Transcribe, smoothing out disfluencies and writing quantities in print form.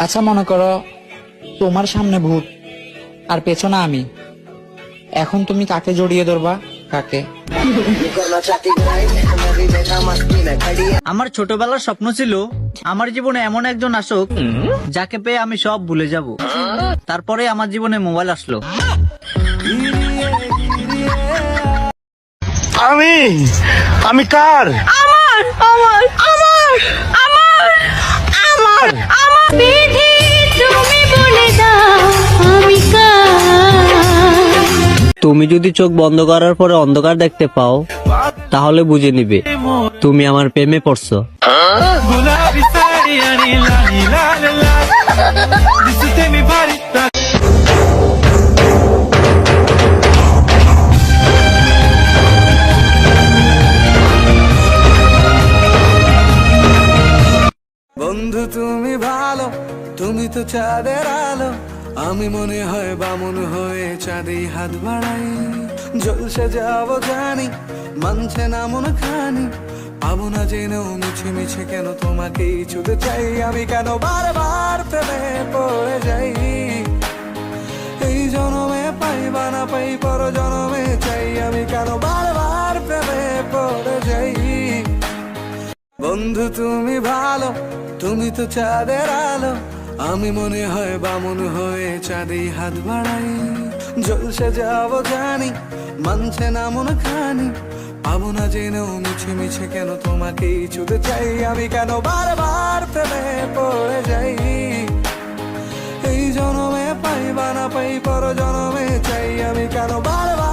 আচ্ছা মনে করো তোমার সামনে ভূত আর পেছনে আমি, এখন তুমি কাকে জড়িয়ে ধরবা? কাকে? আমার ছোটবেলার স্বপ্ন ছিল আমার জীবনে এমন একজন আসুক যাকে পেয়ে আমি সব ভুলে যাব। তারপরে আমার জীবনে মোবাইল আসলো। আমি আমি কার? আমার আমার আমার আমার আমার আমার বিধি তুমি বলে দাও আমি কার। তুমি যদি চোখ বন্ধ করার পরে অন্ধকার দেখতে পাও তাহলে বুঝে নিবে তুমি আমার প্রেমে পড়ছো। गुलाबी साड़ी आणि लाली लाल लाल दिसते मी भारी। বন্ধু তুমি ভালো, তুমি তো চাঁদের আলো, আমি মনে হয় বামুন হয়ে চাঁদে হাত বাড়াই। জলসে যাবো জানি, মানছে না মন খানি, পাবো না জেনেও মিছে মিছে কেন তোমাকে ছুতে চাই। আমি কেন বারবার প্রেমে পড়ে যাই, এই জনমে পাই বা না পাই পর জনমে চাই। আমি কেন বারবার প্রেমে পড়ে যাই। বন্ধু তুমি ভালো, তুমি তো চাঁদের আলো, আমি মনে হয় বামুন হয়ে চাঁদে হাত বাড়াই। জলসে যাবো জানি, মানছে না মন খানি, পাবো না জেনেও মিছে মিছে কেন তোমাকে ছুতে চাই। আমি কেন বারবার প্রেমে পড়ে যাই, এই জনমে পাই বা না পাই পর জনমে চাই। আমি কেন বারবার